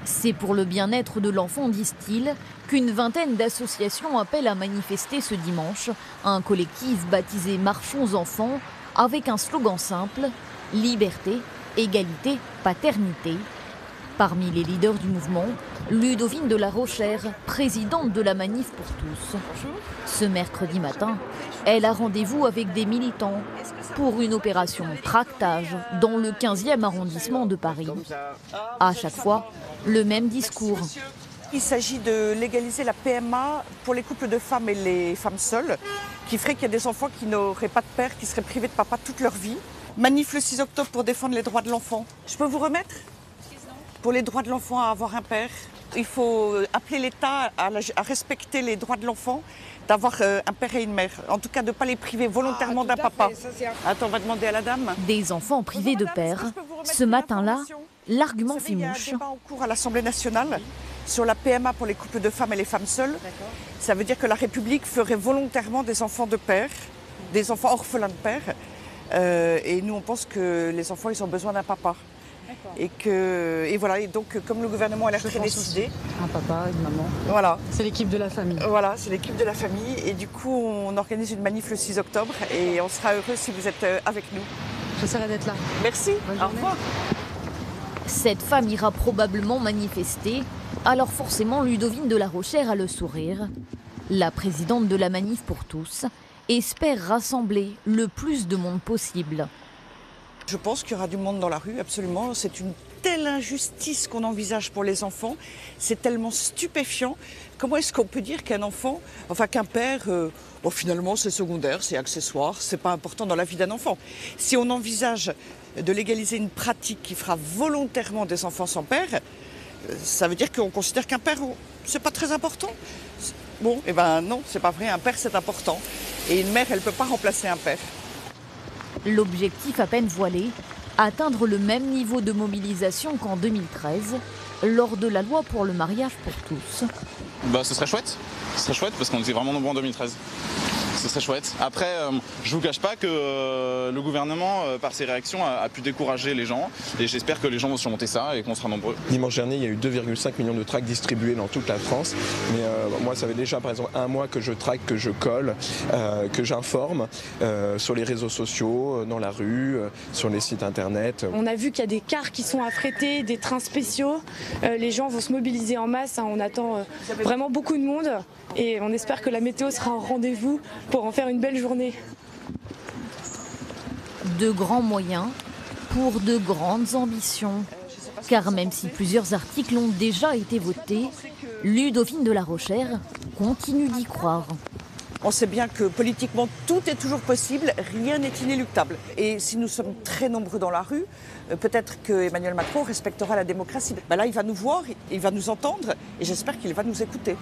C'est pour le bien-être de l'enfant, disent-ils, qu'une vingtaine d'associations appellent à manifester ce dimanche. Un collectif baptisé Marchons Enfants avec un slogan simple « Liberté, égalité, paternité ». Parmi les leaders du mouvement, Ludovine de la Rochère, présidente de la Manif pour tous. Ce mercredi matin, elle a rendez-vous avec des militants pour une opération tractage dans le 15e arrondissement de Paris. À chaque fois, le même discours. Il s'agit de légaliser la PMA pour les couples de femmes et les femmes seules, qui ferait qu'il y a des enfants qui n'auraient pas de père, qui seraient privés de papa toute leur vie. Manif le 6 octobre pour défendre les droits de l'enfant. Je peux vous remettre ? Pour les droits de l'enfant à avoir un père, il faut appeler l'État à respecter les droits de l'enfant, d'avoir un père et une mère. En tout cas, de ne pas les priver volontairement d'un papa. Attends, on va demander à la dame. Des enfants privés de père. Ce matin-là, l'argument fait mouche. Il y a un débat en cours à l'Assemblée nationale sur la PMA pour les couples de femmes et les femmes seules. Ça veut dire que la République ferait volontairement des enfants de père, des enfants orphelins de père. Et nous, on pense que les enfants, ils ont besoin d'un papa. Et voilà, et donc comme le gouvernement a l'air très décidé. Un papa, une maman. Voilà. C'est l'équipe de la famille. Voilà, c'est l'équipe de la famille. Et du coup, on organise une manif le 6 octobre et on sera heureux si vous êtes avec nous. J'essaierai d'être là. Merci. Au revoir. Cette femme ira probablement manifester, alors forcément Ludovine de la Rochère a le sourire. La présidente de la Manif pour tous espère rassembler le plus de monde possible. Je pense qu'il y aura du monde dans la rue, absolument. C'est une telle injustice qu'on envisage pour les enfants. C'est tellement stupéfiant. Comment est-ce qu'on peut dire qu'un enfant, enfin qu'un père, finalement c'est secondaire, c'est accessoire, c'est pas important dans la vie d'un enfant. Si on envisage de légaliser une pratique qui fera volontairement des enfants sans père, ça veut dire qu'on considère qu'un père, c'est pas très important. Bon, eh ben non, c'est pas vrai, un père c'est important. Et une mère, elle peut pas remplacer un père. L'objectif à peine voilé, atteindre le même niveau de mobilisation qu'en 2013, lors de la loi pour le mariage pour tous. Ce serait chouette parce qu'on était vraiment nombreux en 2013. Ce serait chouette. Après, je vous cache pas que le gouvernement, par ses réactions, a pu décourager les gens. Et j'espère que les gens vont surmonter ça et qu'on sera nombreux. Dimanche dernier, il y a eu 2,5 millions de tracts distribués dans toute la France. Mais moi, ça fait déjà, par exemple, un mois que je traque, que je colle, que j'informe sur les réseaux sociaux, dans la rue, sur les sites internet. On a vu qu'il y a des cars qui sont affrétés, des trains spéciaux. Les gens vont se mobiliser en masse. On attend vraiment beaucoup de monde. Et on espère que la météo sera au rendez-vous pour en faire une belle journée. De grands moyens pour de grandes ambitions. Car même si plusieurs articles ont déjà été votés, Ludovine de la Rochère continue d'y croire. On sait bien que politiquement, tout est toujours possible, rien n'est inéluctable. Et si nous sommes très nombreux dans la rue, peut-être que Emmanuel Macron respectera la démocratie. Là, il va nous voir, il va nous entendre et j'espère qu'il va nous écouter.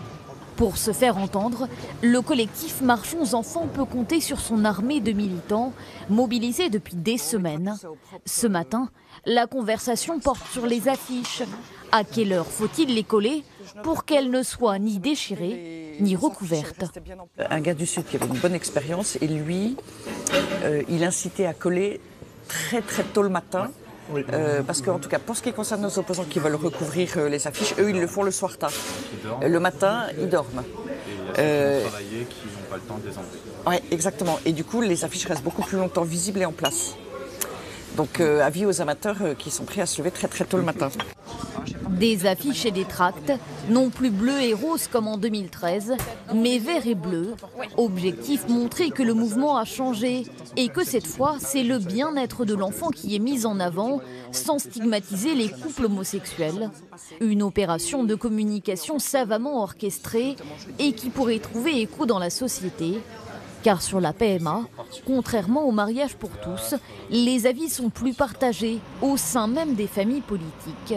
Pour se faire entendre, le collectif Marchons Enfants peut compter sur son armée de militants mobilisés depuis des semaines. Ce matin, la conversation porte sur les affiches. À quelle heure faut-il les coller pour qu'elles ne soient ni déchirées ni recouvertes? Un gars du Sud qui avait une bonne expérience et lui, il incitait à coller très très tôt le matin. Parce qu'en tout cas, pour ce qui concerne nos opposants qui veulent recouvrir les affiches, eux, ils le font le soir tard. Le matin, ils dorment. Travailler qui n'ont pas le temps de les enlever. Oui, exactement. Et du coup, les affiches restent beaucoup plus longtemps visibles et en place. Donc, avis aux amateurs qui sont prêts à se lever très très tôt le matin. Des affiches et des tracts, non plus bleus et roses comme en 2013, mais verts et bleus. Objectif, montrer que le mouvement a changé et que cette fois, c'est le bien-être de l'enfant qui est mis en avant, sans stigmatiser les couples homosexuels. Une opération de communication savamment orchestrée et qui pourrait trouver écho dans la société. Car sur la PMA, contrairement au mariage pour tous, les avis sont plus partagés au sein même des familles politiques.